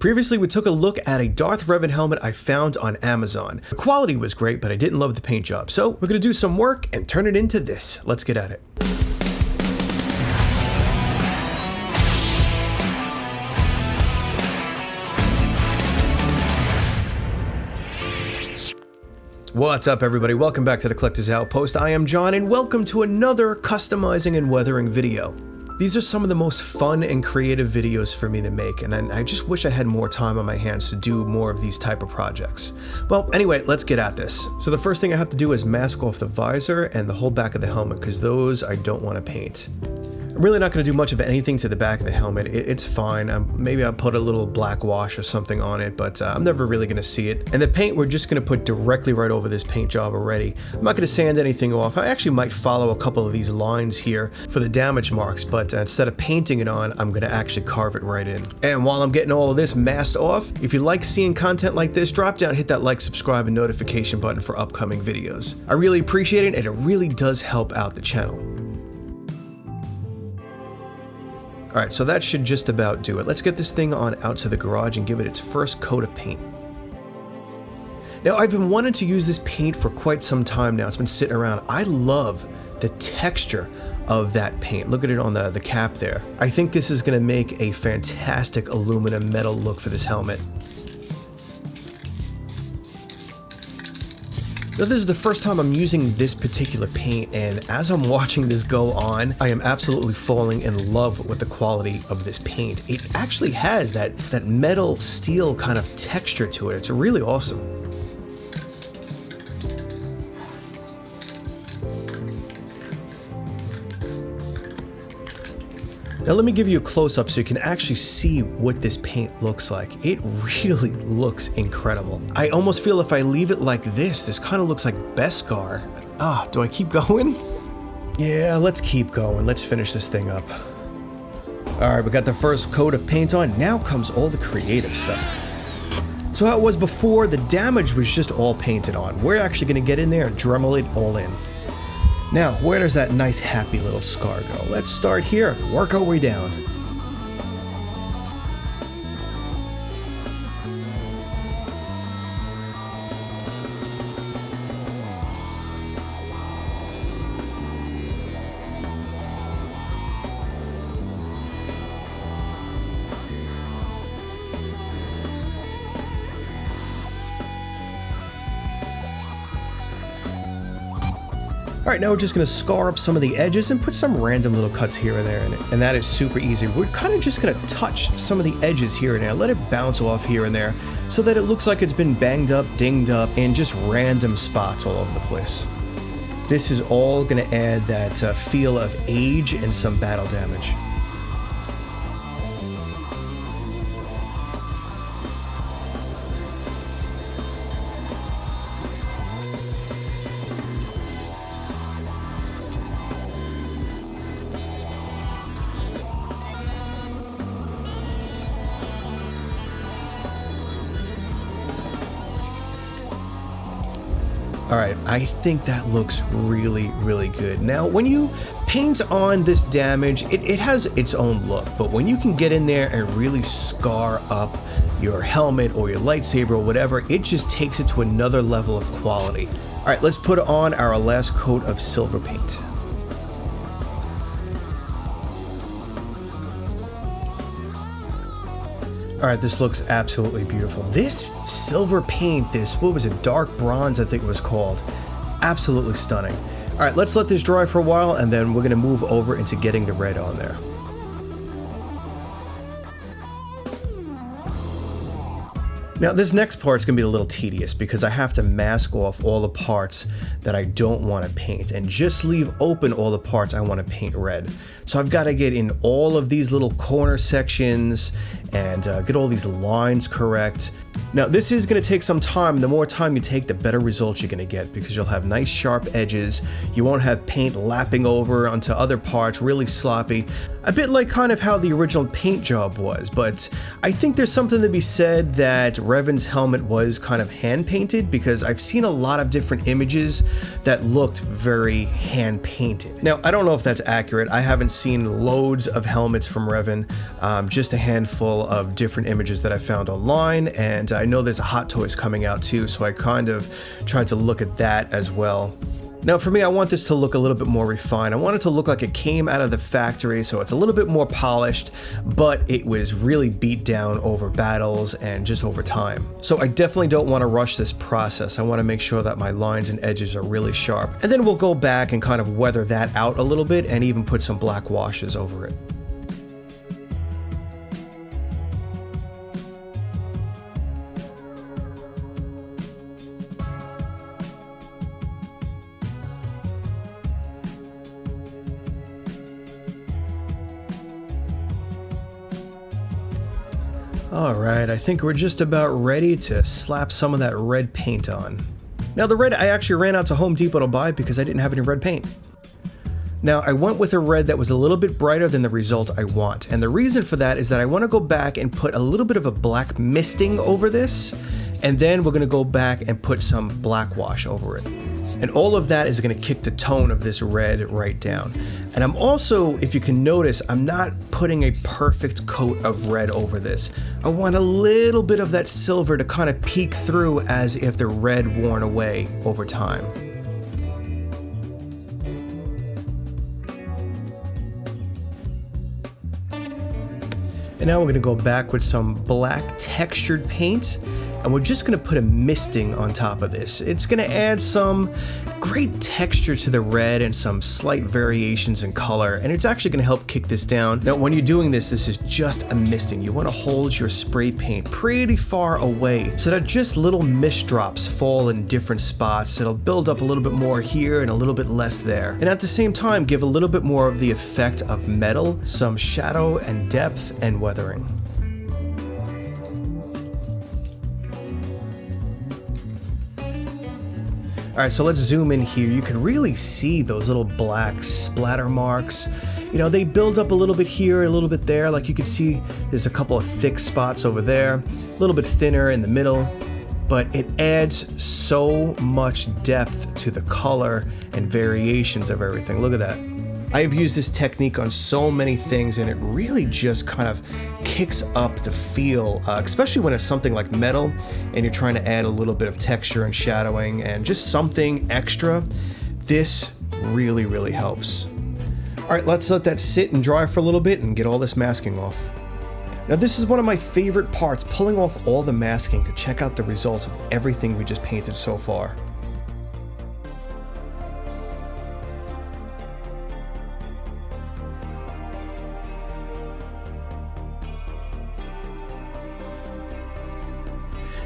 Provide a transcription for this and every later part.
Previously, we took a look at a Darth Revan helmet I found on Amazon. The quality was great, but I didn't love the paint job, so we're gonna do some work and turn it into this. Let's get at it. What's up, everybody? Welcome back to the Collector's Outpost. I am John, and welcome to another customizing and weathering video. These are some of the most fun and creative videos for me to make, and I just wish I had more time on my hands to do more of these type of projects. Well, anyway, let's get at this. So the first thing I have to do is mask off the visor and the whole back of the helmet, because those I don't want to paint. I'm really not going to do much of anything to the back of the helmet. It's fine. Maybe I'll put a little black wash or something on it, but I'm never really going to see it. And the paint we're just going to put directly right over this paint job already. I'm not going to sand anything off. I actually might follow a couple of these lines here for the damage marks, but instead of painting it on, I'm going to actually carve it right in. And while I'm getting all of this masked off, if you like seeing content like this, drop down, hit that like, subscribe, and notification button for upcoming videos. I really appreciate it, and it really does help out the channel. Alright, so that should just about do it. Let's get this thing on out to the garage and give it its first coat of paint. Now, I've been wanting to use this paint for quite some time now. It's been sitting around. I love the texture of that paint. Look at it on the cap there. I think this is going to make a fantastic aluminum metal look for this helmet. Now, this is the first time I'm using this particular paint, and as I'm watching this go on, I am absolutely falling in love with the quality of this paint. It actually has that metal steel kind of texture to it. It's really awesome. Now let me give you a close-up so you can actually see what this paint looks like. It really looks incredible. I almost feel if I leave it like this kind of looks like Beskar. Do I keep going? Yeah, let's keep going. Let's finish this thing up. Alright, we got the first coat of paint on. Now comes all the creative stuff. So how it was before, the damage was just all painted on. We're actually going to get in there and Dremel it all in. Now, where does that nice happy little scar go? Let's start here, work our way down. Alright, now we're just going to scar up some of the edges and put some random little cuts here and there in it. And that is super easy. We're kind of just going to touch some of the edges here and there, let it bounce off here and there so that it looks like it's been banged up, dinged up, in just random spots all over the place. This is all going to add that feel of age and some battle damage. Alright, I think that looks really, really good. Now, when you paint on this damage, it has its own look, but when you can get in there and really scar up your helmet or your lightsaber or whatever, it just takes it to another level of quality. Alright, let's put on our last coat of silver paint. Alright, this looks absolutely beautiful. This silver paint, what was it, dark bronze I think it was called. Absolutely stunning. Alright, let's let this dry for a while and then we're going to move over into getting the red on there. Now this next part's going to be a little tedious because I have to mask off all the parts that I don't want to paint and just leave open all the parts I want to paint red. So I've got to get in all of these little corner sections and get all these lines correct. Now this is going to take some time. The more time you take, the better results you're going to get, because you'll have nice sharp edges. You won't have paint lapping over onto other parts, really sloppy. A bit like kind of how the original paint job was, but I think there's something to be said that Revan's helmet was kind of hand painted, because I've seen a lot of different images that looked very hand painted. Now I don't know if that's accurate. I haven't seen loads of helmets from Revan, just a handful of different images that I found online, and I know there's a Hot Toys coming out too, so I kind of tried to look at that as well. Now for me, I want this to look a little bit more refined. I want it to look like it came out of the factory, so it's a little bit more polished, but it was really beat down over battles and just over time. So I definitely don't want to rush this process. I want to make sure that my lines and edges are really sharp. And then we'll go back and kind of weather that out a little bit and even put some black washes over it. Alright, I think we're just about ready to slap some of that red paint on. Now the red I actually ran out to Home Depot to buy because I didn't have any red paint. Now I went with a red that was a little bit brighter than the result I want, and the reason for that is that I want to go back and put a little bit of a black misting over this, and then we're going to go back and put some black wash over it. And all of that is going to kick the tone of this red right down. And I'm also, if you can notice, I'm not putting a perfect coat of red over this. I want a little bit of that silver to kind of peek through as if the red worn away over time. And now we're going to go back with some black textured paint, and we're just going to put a misting on top of this. It's going to add some great texture to the red and some slight variations in color, and it's actually going to help kick this down. Now when you're doing this, this is just a misting. You want to hold your spray paint pretty far away so that just little mist drops fall in different spots. It'll build up a little bit more here and a little bit less there, and at the same time give a little bit more of the effect of metal, some shadow and depth and weathering. Alright, so let's zoom in here. You can really see those little black splatter marks. You know, they build up a little bit here, a little bit there. Like you can see, there's a couple of thick spots over there, a little bit thinner in the middle, but it adds so much depth to the color and variations of everything. Look at that. I have used this technique on so many things, and it really just kind of kicks up the feel, especially when it's something like metal and you're trying to add a little bit of texture and shadowing and just something extra. This really, really helps. All right, let's let that sit and dry for a little bit and get all this masking off. Now this is one of my favorite parts, pulling off all the masking to check out the results of everything we just painted so far.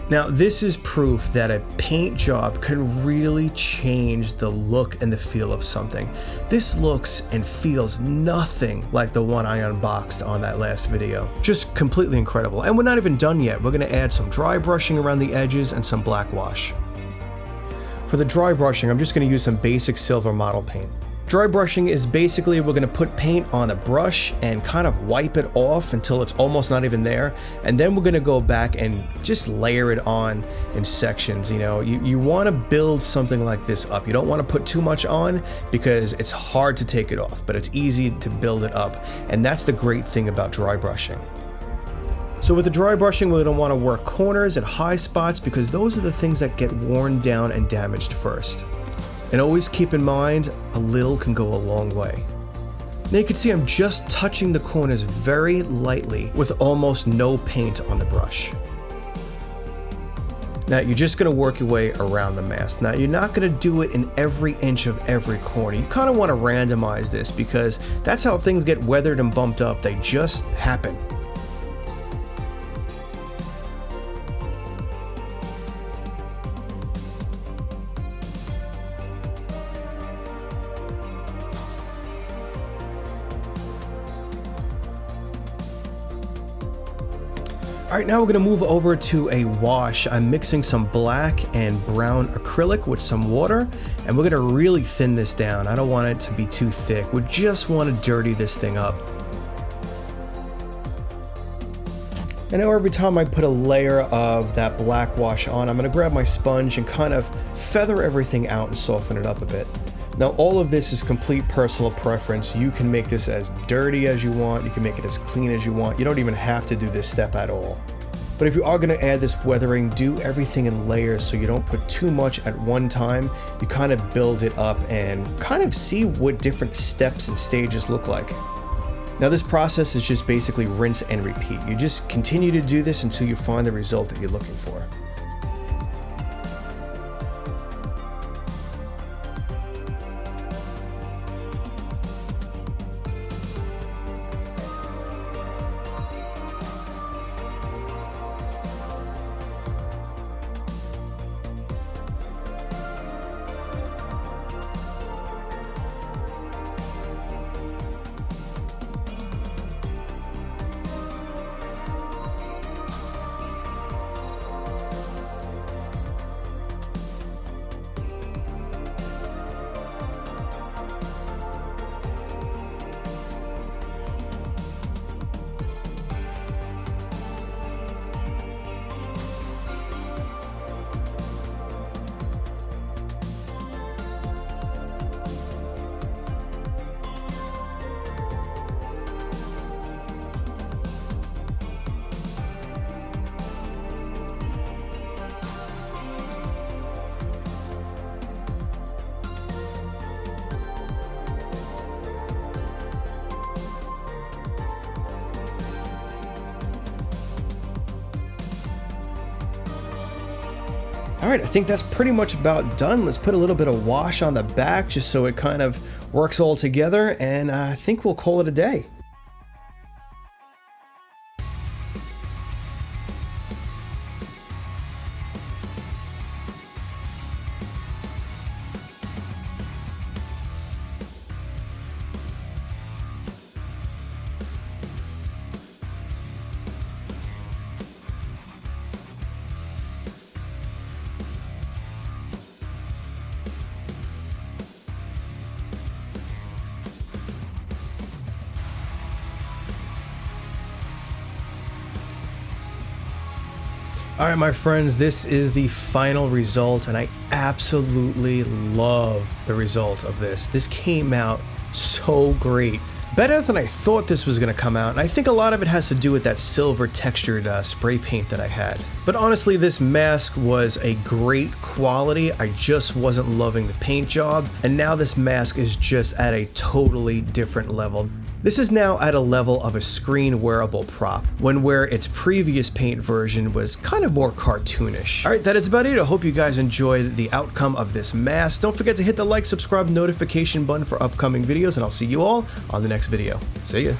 Now this is proof that a paint job can really change the look and the feel of something. This looks and feels nothing like the one I unboxed on that last video. Just completely incredible. And we're not even done yet. We're going to add some dry brushing around the edges and some black wash. For the dry brushing, I'm just going to use some basic silver model paint. Dry brushing is basically we're going to put paint on a brush and kind of wipe it off until it's almost not even there, and then we're going to go back and just layer it on in sections. You know, you want to build something like this up. You don't want to put too much on because it's hard to take it off, but it's easy to build it up, and that's the great thing about dry brushing. So with the dry brushing, we're going to want to work corners and high spots because those are the things that get worn down and damaged first. And always keep in mind, a little can go a long way. Now you can see I'm just touching the corners very lightly with almost no paint on the brush. Now you're just going to work your way around the mask. Now you're not going to do it in every inch of every corner. You kind of want to randomize this because that's how things get weathered and bumped up. They just happen. All right, now we're gonna move over to a wash. I'm mixing some black and brown acrylic with some water, and we're gonna really thin this down. I don't want it to be too thick. We just wanna dirty this thing up. And now every time I put a layer of that black wash on, I'm gonna grab my sponge and kind of feather everything out and soften it up a bit. Now all of this is complete personal preference. You can make this as dirty as you want, you can make it as clean as you want. You don't even have to do this step at all. But if you are gonna add this weathering, do everything in layers so you don't put too much at one time. You kind of build it up and kind of see what different steps and stages look like. Now this process is just basically rinse and repeat. You just continue to do this until you find the result that you're looking for. All right, I think that's pretty much about done. Let's put a little bit of wash on the back just so it kind of works all together, and I think we'll call it a day. All right, my friends, this is the final result, and I absolutely love the result of this. This came out so great. Better than I thought this was gonna come out, and I think a lot of it has to do with that silver textured spray paint that I had. But honestly, this mask was a great quality. I just wasn't loving the paint job, and now this mask is just at a totally different level. This is now at a level of a screen wearable prop, when where its previous paint version was kind of more cartoonish. All right, that is about it. I hope you guys enjoyed the outcome of this mask. Don't forget to hit the like, subscribe, notification button for upcoming videos, and I'll see you all on the next video. See ya.